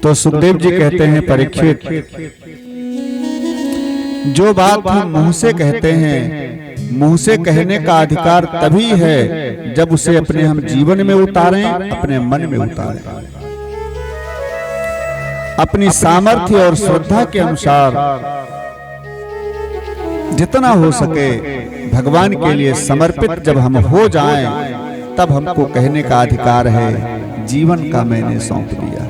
तो सुखदेव जी कहते हैं, परीक्षित, जो बात हम मुंह से कहते हैं, मुंह से कहने का अधिकार तभी है जब उसे अपने हम जीवन में उतारें, अपने मन में उतारें। अपनी सामर्थ्य और श्रद्धा के अनुसार जितना हो सके भगवान के लिए समर्पित जब हम हो जाएं, तब हमको कहने का अधिकार है, जीवन का मैंने सौंप दिया,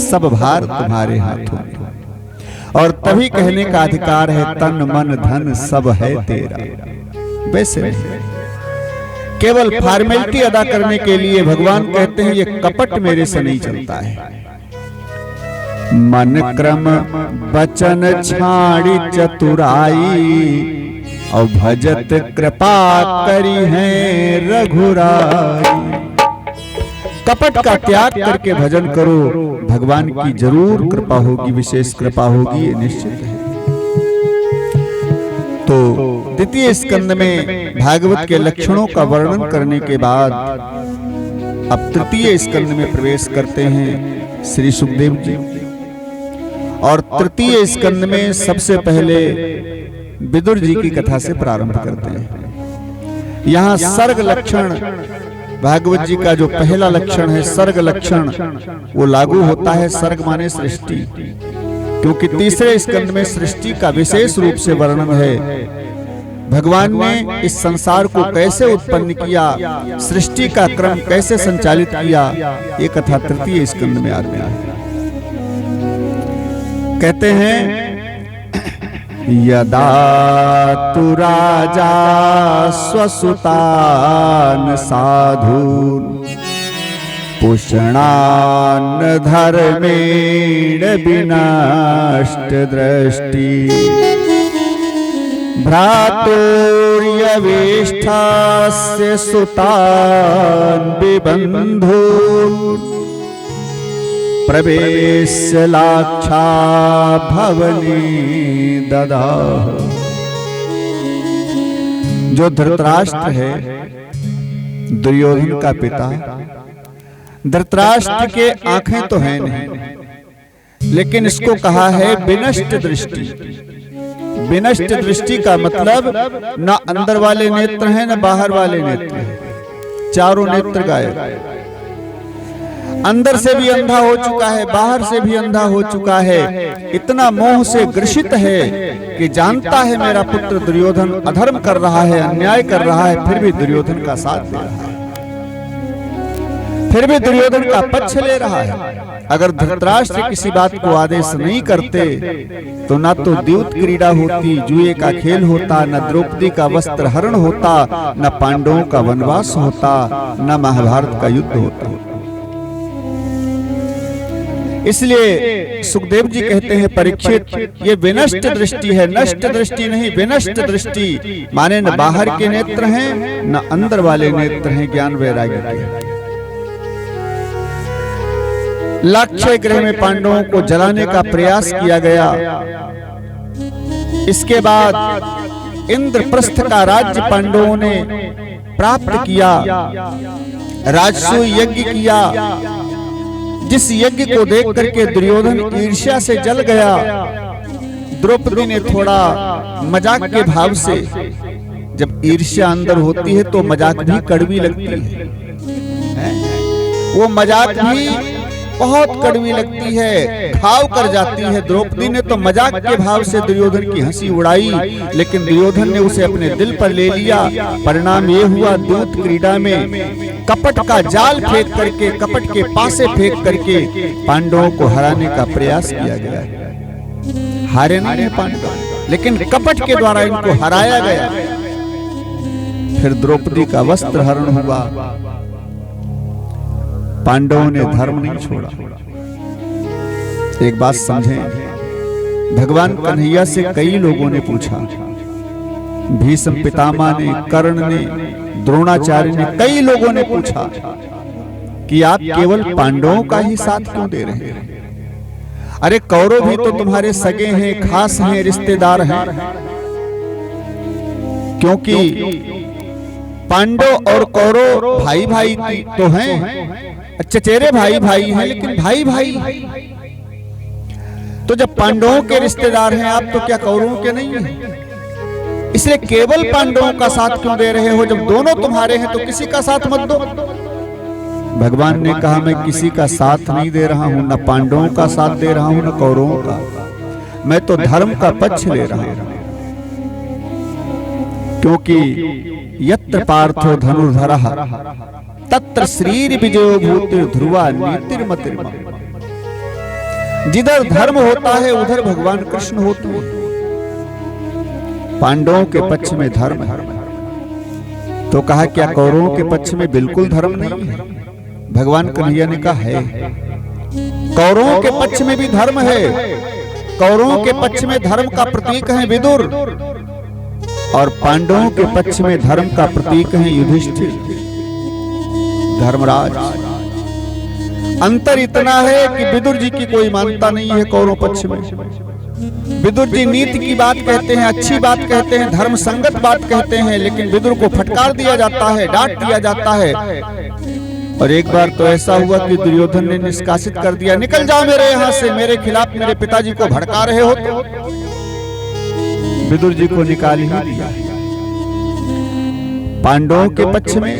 सब भार तुम्हारे हाथों में। और तभी कहने का अधिकार है, तन मन धन सब है तेरा। वैसे नहीं, केवल फॉर्मेलिटी अदा करने के लिए भगवान कहते हैं, ये कपट मेरे से नहीं चलता है। मन क्रम बचन छाड़ी चतुराई, और भजत कृपा करी है रघुराई। कपट का त्याग करके भजन करो, भगवान की जरूर कृपा होगी, विशेष कृपा होगी, ये निश्चित है। तो द्वितीय स्कंद में भागवत के लक्षणों का वर्णन करने के बाद अब तृतीय स्कंद में प्रवेश करते हैं श्री सुखदेव जी। और तृतीय स्कंद में सबसे पहले विदुर जी की कथा से प्रारंभ करते हैं। यहाँ सर्ग लक्षण, भागवत जी का जो पहला लक्षण है सर्ग लक्षण, वो लागू होता है। सर्ग माने सृष्टि, क्योंकि तीसरे स्कंद में सृष्टि का विशेष रूप से वर्णन है। भगवान ने इस संसार को कैसे उत्पन्न किया, सृष्टि का क्रम कैसे संचालित किया, ये कथा तृतीय स्कंद में आती है। कहते हैं, यदा तु राजा स्वसुतान साधून पुष्णान धर्मेण विनष्ट दृष्टि, भ्रातुर्यवेष्ठास्य सुतान विबन्धून् प्रवेश्य लाक्षा भवनी ददाह। जो धृतराष्ट्र है, दुर्योधन का पिता, धृतराष्ट्र के आंखें तो हैं नहीं, लेकिन इसको कहा है विनष्ट दृष्टि। विनष्ट दृष्टि का मतलब न अंदर वाले नेत्र हैं न बाहर वाले नेत्र हैं, चारों नेत्र गायब। अंदर से भी अंधा हो चुका है, बाहर से भी अंधा हो चुका है। इतना मोह से ग्रसित है कि जानता है मेरा पुत्र दुर्योधन अधर्म कर रहा है, अन्याय कर रहा है, फिर भी दुर्योधन का साथ दे रहा है, फिर भी दुर्योधन का पक्ष ले रहा है। अगर धृतराष्ट्र किसी बात को आदेश नहीं करते तो ना तो द्यूत क्रीड़ा होती, जुए का खेल होता, न द्रौपदी का वस्त्र हरण होता, न पांडवों का वनवास होता, न महाभारत का युद्ध होता। इसलिए सुखदेव जी कहते हैं, परीक्षित, ये विनष्ट दृष्टि है, नष्ट दृष्टि नहीं, विनष्ट दृष्टि। माने न बाहर के नेत्र हैं न अंदर वाले नेत्र हैं ज्ञान वैराग्य के। लाक्षय गृह में पांडवों को जलाने का प्रयास किया गया। इसके बाद इंद्रप्रस्थ का राज्य पांडवों ने प्राप्त किया, राजसूय यज्ञ किया, जिस यज्ञ को देख करके दुर्योधन ईर्ष्या से जल गया। द्रौपदी ने थोड़ा मजाक के भाव से, जब ईर्ष्या अंदर होती है तो मजाक भी कड़वी लगती है, वो मजाक भी बहुत कड़वी लगती है, घाव कर जाती है। द्रौपदी ने तो मजाक के भाव से दुर्योधन की हंसी उड़ाई, लेकिन दुर्योधन ने उसे अपने दिल पर ले लिया। परिणाम ये हुआ, दूत क्रीड़ा में कपट का जाल फेंक करके, कपट के पासे फेंक करके पांडवों को हराने का प्रयास किया गया। हारे नहीं है पांडव, लेकिन कपट के द्वारा इनको हराया गया। फिर द्रौपदी का वस्त्र हरण हुआ। पांडवों ने धर्म नहीं छोड़ा। एक बात समझें, भगवान कन्हैया से कई लोगों ने पूछा, भीष्म पितामह ने, कर्ण ने, द्रोणाचार्य ने, कई लोगों ने पूछा कि आप केवल पांडवों का ही साथ क्यों दे रहे हैं? अरे कौरव भी तो तुम्हारे सगे हैं, खास हैं, रिश्तेदार हैं। क्योंकि पांडव और कौरव भाई भाई तो हैं, चचेरे भाई भाई हैं, लेकिन भाई भाई। तो जब पांडवों के रिश्तेदार हैं आप, तो क्या कौरवों के नहीं हैं? इसलिए केवल पांडवों का साथ क्यों दे रहे हो? जब दोनों तुम्हारे हैं तो किसी का साथ मत दो। भगवान ने कहा मैं किसी का साथ नहीं दे रहा हूं, न पांडवों का साथ दे रहा हूं, न कौरवों का। मैं तो धर्म का पक्ष ले रहा हूं, क्योंकि यत्र पार्थो धनुर्धरः तत्र श्रीर विजयो भूति ध्रुवा नीतिर्मतिर्मम। जिधर धर्म होता है उधर भगवान कृष्ण होते हैं। पांडवों के पक्ष में धर्म है, तो कहा क्या कौरवों के पक्ष में बिल्कुल धर्म नहीं है? भगवान कन्हैया ने कहा है कौरवों के पक्ष में भी धर्म है। कौरवों के पक्ष में धर्म का प्रतीक है विदुर, और पांडवों के पक्ष में धर्म का प्रतीक है युधिष्ठिर, धर्मराज। अंतर इतना है कि विदुर जी की कोई मान्यता नहीं है कौरव पक्ष में। विदुर जी नीति की बात कहते हैं, अच्छी बात कहते हैं, धर्म संगत बात कहते हैं, लेकिन विदुर को फटकार दिया जाता है, डांट दिया जाता है। और एक बार तो ऐसा हुआ कि दुर्योधन ने निष्कासित कर दिया, निकल जाओ मेरे यहाँ से, मेरे खिलाफ मेरे पिताजी को भड़का रहे हो। तो विदुर जी को निकाल ही दिया। पांडवों के पक्ष में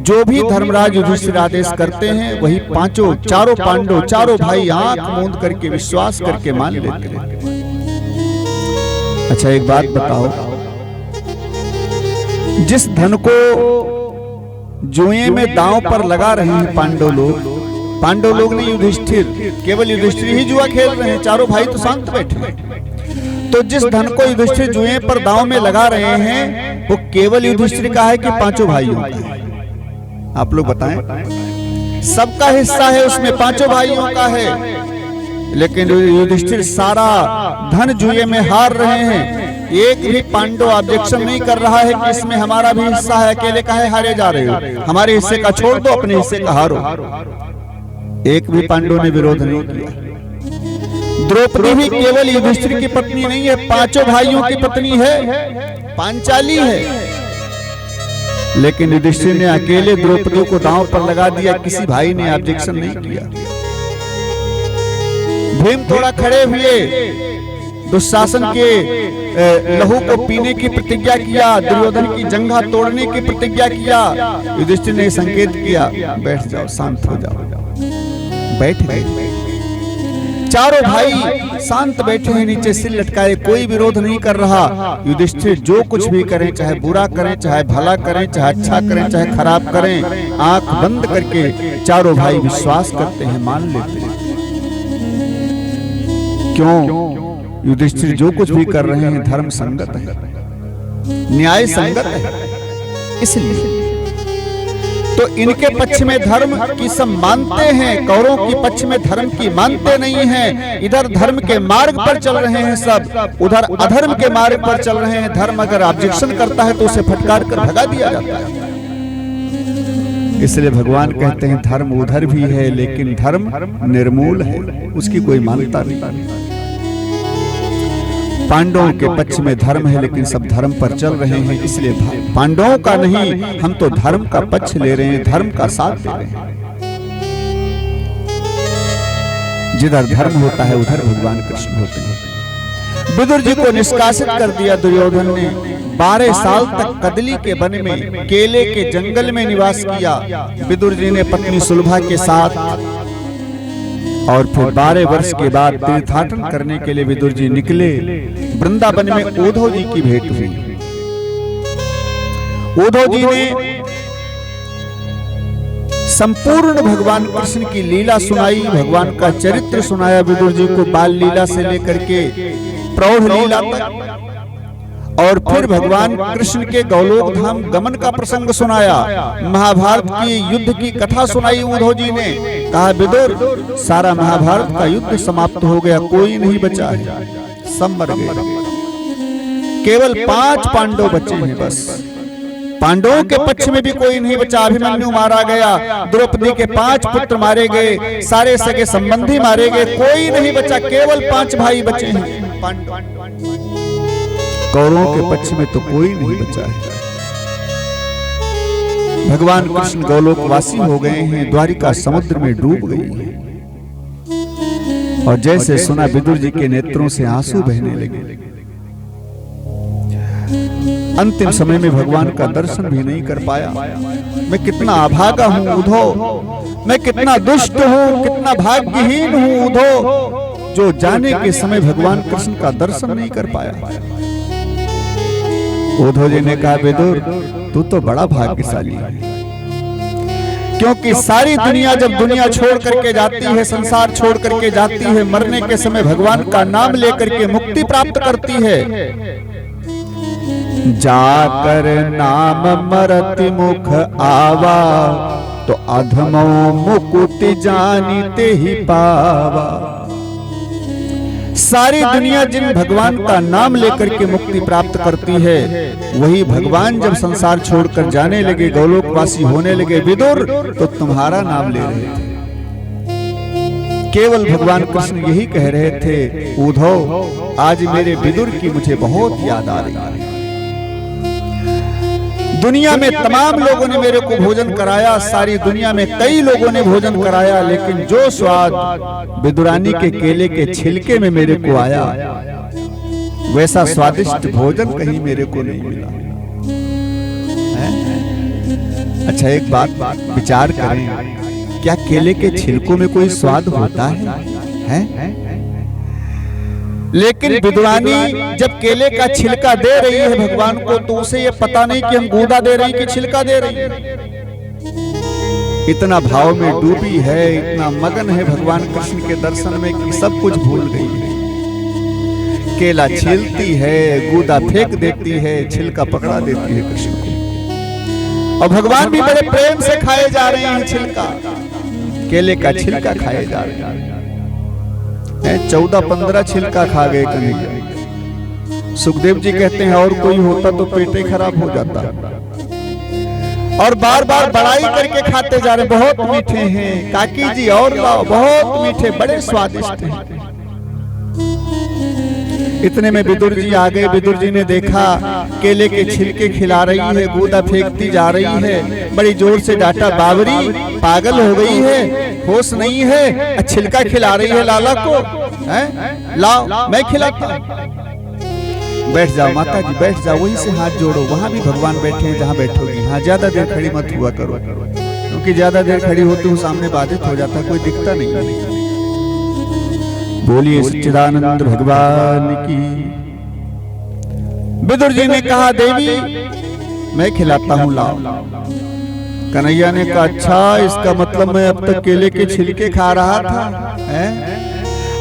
जो भी धर्मराज युधिष्ठिर आदेश करते हैं वही चारों पांडव, चारों भाई आंख मूंद करके विश्वास करके मान लेते हैं। अच्छा एक बात बताओ, जिस धन को जुए में दांव पर लगा रहे हैं पांडव लोग नहीं, युधिष्ठिर, केवल युधिष्ठिर ही जुआ खेल रहे हैं, चारों भाई तो शांत बैठे हैं। तो जिस धन को युधिष्ठिर जुए पर दांव में लगा रहे हैं वो केवल युधिष्ठिर का है कि पांचों भाइयों का है? आप लोग बताएं। सबका हिस्सा है उसमें, पांचों भाइयों का है, लेकिन युधिष्ठिर सारा धन जुए में हार रहे हैं। एक भी पांडव ऑब्जेक्शन नहीं कर रहा है कि इसमें हमारा भी हिस्सा है, अकेले का है हारे जा रहे हो, हमारे हिस्से का छोड़ दो, अपने हिस्से का हारो। एक भी पांडव ने विरोध नहीं किया। द्रौपदी भी केवल युधिष्ठिर की पत्नी नहीं है, पांचों भाइयों की पत्नी है, पांचाली है, लेकिन युधिष्ठिर ने अकेले द्रौपदी को दांव पर लगा दिया, किसी भाई ने ऑब्जेक्शन नहीं किया। भीम थोड़ा खड़े हुए, दुशासन के लहू को पीने की प्रतिज्ञा किया, दुर्योधन की जंघा तोड़ने की प्रतिज्ञा किया। युधिष्ठिर ने संकेत किया बैठ जाओ, शांत हो जाओ, बैठ गए। चारों भाई शांत बैठे हैं, नीचे सिर लटकाए, कोई विरोध नहीं कर रहा। युधिष्ठिर जो कुछ भी करें, चाहे बुरा करें, चाहे भला करें, चाहे अच्छा करें, चाहे खराब करें, आंख बंद करके चारों भाई विश्वास करते हैं, मान लेते हैं। क्यों? युधिष्ठिर जो कुछ भी कर रहे हैं धर्म संगत है, न्याय संगत है, इसलिए तो इनके पक्ष में धर्म की सब मानते हैं, कौरवों की पक्ष में धर्म की मानते नहीं हैं। इधर धर्म के मार्ग पर चल रहे हैं सब, उधर अधर्म के मार्ग पर चल रहे हैं। धर्म अगर ऑब्जेक्शन करता है तो उसे फटकार कर भगा दिया जाता है। इसलिए भगवान कहते हैं धर्म उधर भी है, लेकिन धर्म निर्मूल है, उसकी कोई मान्यता नहीं। पांडवों के पक्ष में धर्म है, लेकिन सब धर्म पर चल रहे हैं, इसलिए पांडवों का नहीं, हम तो धर्म का पक्ष ले रहे हैं, धर्म का साथ दे रहे हैं। जिधर धर्म होता है उधर भगवान कृष्ण होते हैं। विदुर जी को निष्कासित कर दिया दुर्योधन ने। 12 साल तक कदली के वन में, केले के जंगल में निवास किया विदुर जी ने पत्नी सुलभा के साथ। और फिर 12 वर्ष के बाद तीर्थाटन करने के लिए विदुर जी निकले। वृंदावन में उद्धव जी की भेंट हुई। उद्धव जी ने संपूर्ण भगवान कृष्ण की लीला सुनाई, भगवान का चरित्र सुनाया विदुर जी को, बाल लीला से लेकर के प्रौढ़ लीला तक। और फिर भगवान कृष्ण के गौलोक धाम गमन का प्रसंग सुनाया, महाभारत की युद्ध की कथा सुनाई उद्धव जी ने। कहा विदुर, सारा महाभारत का युद्ध समाप्त हो गया, कोई नहीं बचा है, सब मर गए, केवल 5 पांडव बचे हैं बस। पांडवों के पक्ष में भी कोई नहीं बचा। अभिमन्यु मारा गया, द्रौपदी के 5 पुत्र मारे गए, सारे सगे संबंधी मारे गए, कोई नहीं बचा, केवल 5 भाई बचे हैं पांडव। कौरवों के पक्ष में तो कोई नहीं बचा है। भगवान कृष्ण गोलोकवासी हो गए हैं, द्वारिका समुद्र में डूब गई है। और जैसे सुना विदुर जी के नेत्रों से आंसू बहने लगे। अंतिम समय में भगवान का दर्शन भी नहीं कर पाया। मैं कितना अभागा हूं उद्धव, मैं कितना दुष्ट हूं, कितना भाग्यहीन हूं उद्धव, जो जाने के समय भगवान कृष्ण का दर्शन नहीं कर पाया। उद्धव जी ने कहा विदुर तू तो बड़ा भाग्यशाली है, क्योंकि सारी दुनिया जब दुनिया छोड़ करके जाती है, संसार छोड़ करके जाती है, मरने के समय भगवान का नाम लेकर के मुक्ति प्राप्त करती है। जाकर नाम मरति मुख आवा, तो अधमो मुकुति जानिते ही पावा। सारी दुनिया जिन भगवान का नाम लेकर के मुक्ति प्राप्त करती है, वही भगवान जब संसार छोड़कर जाने लगे, गोलोकवासी होने लगे विदुर, तो तुम्हारा नाम ले रहे थे। केवल भगवान कृष्ण यही कह रहे थे उद्धव आज मेरे विदुर की मुझे बहुत याद आ रही है। दुनिया में तमाम लोगों ने मेरे को भोजन कराया, सारी दुनिया में कई लोगों ने भोजन कराया, लेकिन जो स्वाद विदुरानी के केले के छिलके में मेरे को आया, वैसा स्वादिष्ट भोजन कहीं मेरे को नहीं मिला। अच्छा एक बात विचार करें, क्या केले के छिलकों में कोई स्वाद होता है? लेकिन विदुरानी जब केले का छिलका दे रही है भगवान को, तो उसे ये पता नहीं कि हम गूदा दे रही कि छिलका दे रही है। इतना भाव में डूबी है, इतना मगन है भगवान कृष्ण के दर्शन में कि सब कुछ भूल गई है। केला छीलती है, गूदा फेंक देती है, छिलका पकड़ा देती है कृष्ण को। और भगवान भी बड़े प्रेम से खाए जा रहे हैं छिलका, केले का छिलका खाए जा रहे हैं। 14-15 छिलका खा गए कन्हैया। सुखदेव जी कहते हैं और कोई होता तो पेटे खराब हो जाता। और बार बार बड़ाई करके खाते जा रहे, बहुत मीठे हैं काकी जी, और लाओ, बहुत मीठे, बड़े स्वादिष्ट हैं। इतने में विदुर जी आ गए। विदुर जी ने देखा केले के छिलके खिला रही है, गूदा फेंकती जा रही है, बड़ी जोर से डांटा, बावरी पागल हो गई है, होश नहीं है, छिलका खिला रही है लाला को, लाओ मैं खिलाता। बैठ जाओ माता जी, बैठ जाओ, वहीं से हाथ जोड़ो, वहां भी भगवान बैठे हैं जहां बैठोगी। हाँ ज्यादा देर खड़ी मत हुआ करो, क्योंकि ज्यादा देर खड़ी होती हूँ सामने बाधित हो जाता, कोई दिखता नहीं। बोलिए सच्चिदानंद भगवान की। विदुर जी ने कहा देवी मैं खिलाता हूँ, लाओ। कन्हैया ने कहा अच्छा, इसका मतलब मैं अब तक केले के छिलके खा रहा था।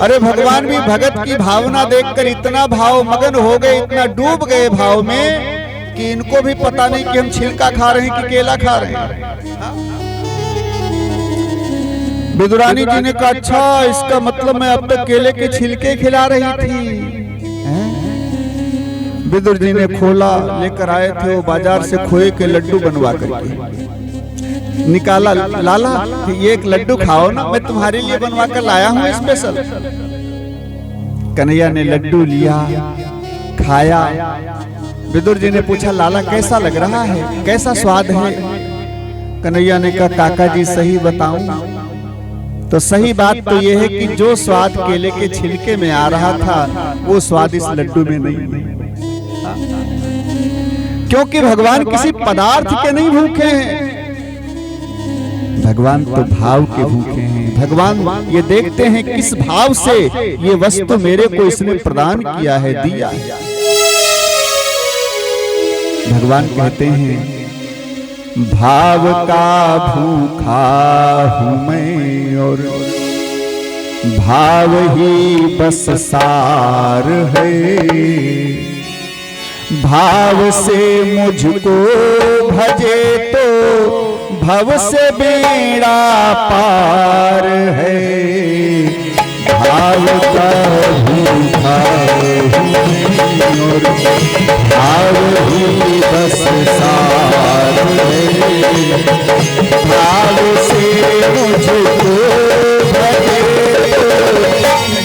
अरे भगवान भी भगत की भावना देखकर इतना भाव मगन हो गए, इतना डूब गए भाव में कि इनको भी पता नहीं कि हम छिलका खा रहे हैं कि केला खा रहे हैं। विदुरानी जी ने कहा अच्छा, इसका मतलब मैं अब तक केले के छिलके खिला रही थी। विदुर जी ने खोला, लेकर आए थे वो बाजार से खोए के लड्डू बनवा करके निकाला। लाला ये एक लड्डू खाओ ना, मैं तुम्हारे लिए बनवा कर लाया हूँ स्पेशल। कन्हैया ने लड्डू लिया, खाया। विदुर जी ने पूछा लाला कैसा लग रहा है, कैसा स्वाद है? कन्हैया ने कहा काका जी सही बताऊं तो सही बात तो यह है कि जो स्वाद केले के छिलके में आ रहा था, वो स्वाद इस लड्डू में नहीं है। क्योंकि भगवान किसी पदार्थ के नहीं भूखे हैं, भगवान तो भाव के भूखे हैं। भगवान ये देखते हैं किस भाव से ये वस्तु मेरे को इसने प्रदान किया है, दिया है। भगवान कहते हैं भाव का भूखा हूं मैं, और भाव ही बस सार है। भाव से मुझको भजे तो भव से बेड़ा पार है। भाव का भूखा और भाव ही बस सार है। भाव से मुझको भजे तो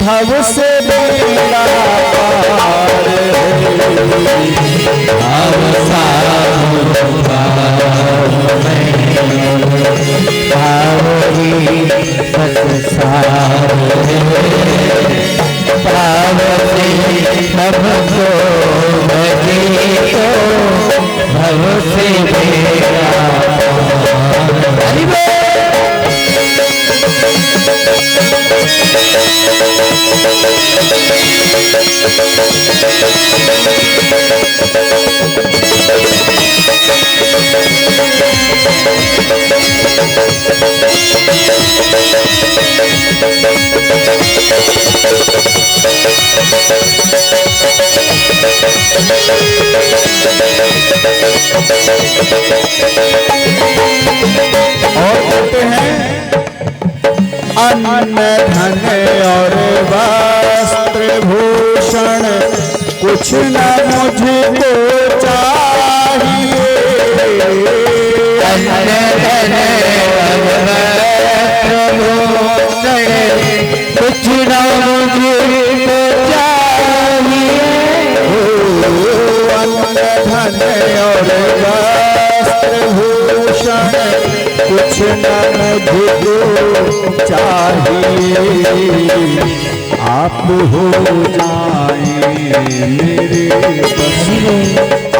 भव से बेड़ा पार है। और कहते हैं अन्न धन और वस्त्र भूषण कुछ न मुझको चाहिए। अन्न धन और वस्त्र भूषण कुछ न मुझको चाहिए। अन्न धन और वस्त्र भूषण कुछ न मुझको चाहिए। आप हो जाए मेरे बस,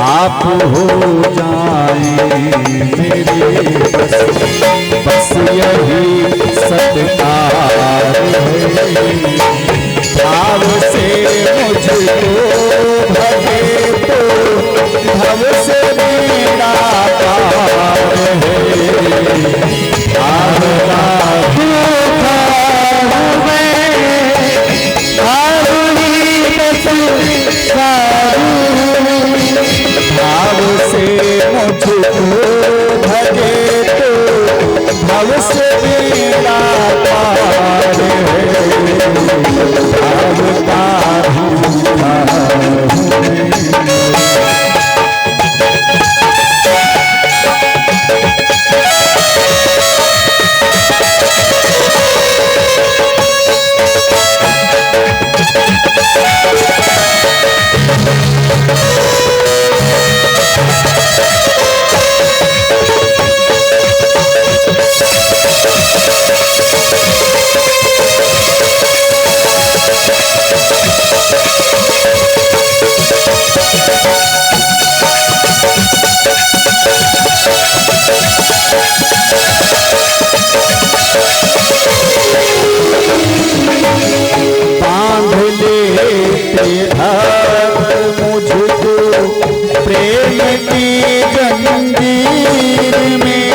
आप हो जाए मेरे बस, बस यही सत्कार है। भाव से मुझको भगे तो भव से मेरा पार है। आपका भाव से मुझको भगे तो भव से मेरा पार है। आपका बांध लेते भक्त मुझको प्रेम की जंजीर में।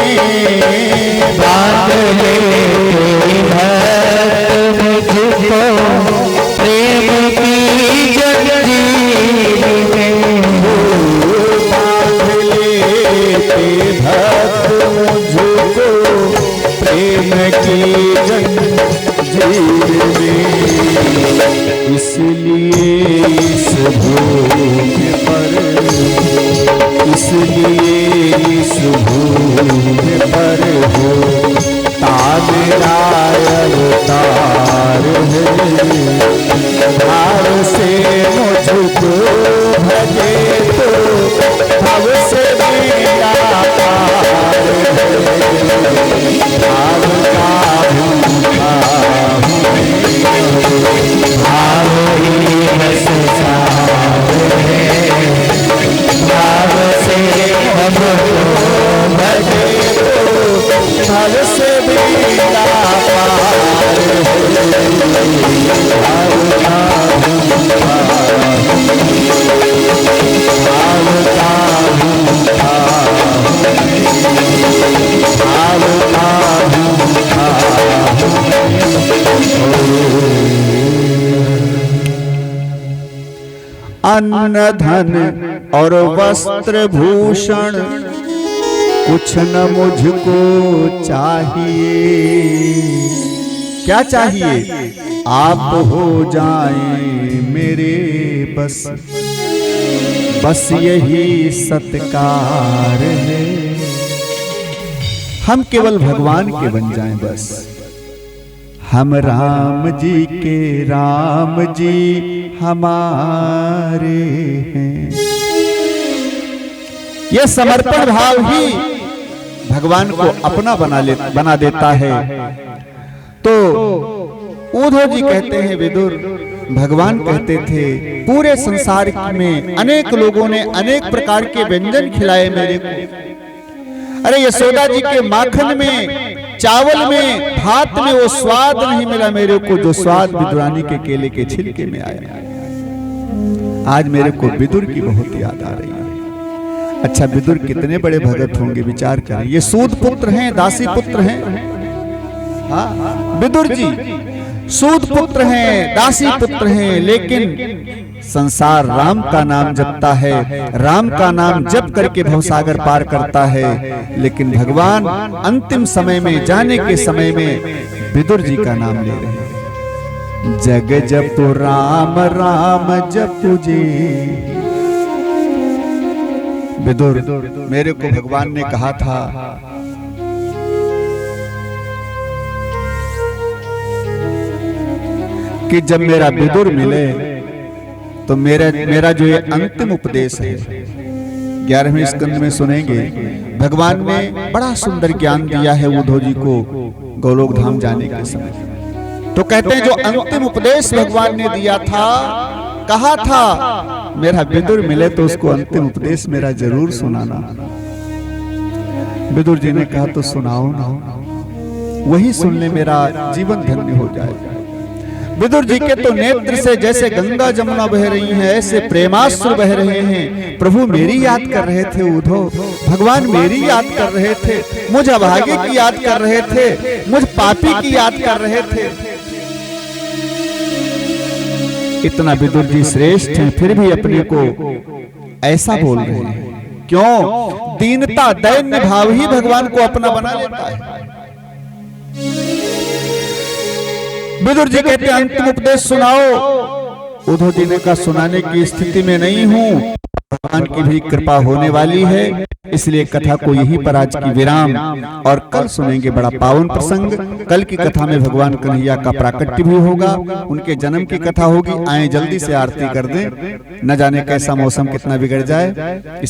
बांध लेते भक्त मुझको प्रेम की जंजीर में। बांध लेते भक्त मुझको प्रेम की जंजीर में। इसलिए इस भूमि पर, इसलिए इस भूमि पर हो मेरा अवतार है। भाव से मुझको भजे तो भव से मेरा पार है। भाव का भूखा भाव ही बस सार है। भाव से हमको भजे तो भव से मेरा पार है। भाव का भूखा भाव का भूखा भाव का भूखा। अन्न धन और वस्त्र भूषण कुछ न मुझको चाहिए। क्या चाहिए? आप हो जाएं मेरे बस, बस यही सत्कार है। हम केवल भगवान के बन जाएं बस, हम राम जी के राम जी हमारे हैं। यह समर्पण भाव ही भगवान को अपना बना देता है। तो उद्धव जी कहते हैं, विदुर भगवान कहते थे पूरे संसार में अनेक लोगों ने अनेक प्रकार के व्यंजन खिलाए मेरे को। अरे यशोदा जी के माखन में, चावल में, भात में वो स्वाद नहीं मिला मेरे को जो स्वाद विदुरानी के केले के छिलके में आया। आज मेरे को विदुर की बहुत याद आ रही है। अच्छा, विदुर कितने बड़े भगत होंगे, विचार करें। ये सूद पुत्र हैं, दासी पुत्र हैं। हाँ, विदुर जी सूद पुत्र हैं, दासी पुत्र हैं, लेकिन संसार राम का नाम जपता है, राम का नाम जप करके भवसागर पार करता है। लेकिन भगवान अंतिम समय में, जाने के समय में विदुर जी का नाम ले रहे हैं। जग जप राम राम जप जी। विदुर, मेरे को भगवान ने कहा था कि जब मेरा विदुर मिले तो मेरा जो ये अंतिम उपदेश है 11वें स्कंद में सुनेंगे। भगवान ने बड़ा सुंदर ज्ञान दिया है उद्धव जी को गोलोक धाम जाने के समय। तो कहते हैं जो अंतिम उपदेश भगवान ने दिया था, कहा था मेरा विदुर मिले तो उसको अंतिम उपदेश मेरा जरूर सुनाना। विदुर जी ने कहा तो सुनाओ ना, वही सुनने मेरा जीवन धन्य हो जाएगा। विदुर जी के तो नेत्र से जैसे गंगा जमुना बह रही हैं, ऐसे प्रेमाश्रु बह रहे हैं। प्रभु मेरी याद कर रहे थे उद्धव, भगवान मेरी याद कर रहे थे, मुझ अभागे की याद कर रहे थे, मुझ पापी की याद कर रहे थे। इतना विदुर जी श्रेष्ठ हैं, फिर भी अपने को ऐसा बोल रहे हैं। क्यों? दीनता, दैन्य भाव ही भगवान को अपना बना लेता है। विदुर जी कहते हैं अंतिम उपदेश सुनाओ। उद्धव जी ने कहा सुनाने की स्थिति में नहीं हूं, भगवान की भी कृपा होने वाली है, इसलिए कथा को यहीं पर आज की विराम। और कल सुनेंगे बड़ा पावन प्रसंग। कल की कथा में भगवान कन्हैया का प्राकट्य भी होगा, उनके जन्म की कथा होगी। आए जल्दी से आरती कर दें, न जाने कैसा मौसम कितना बिगड़ जाए।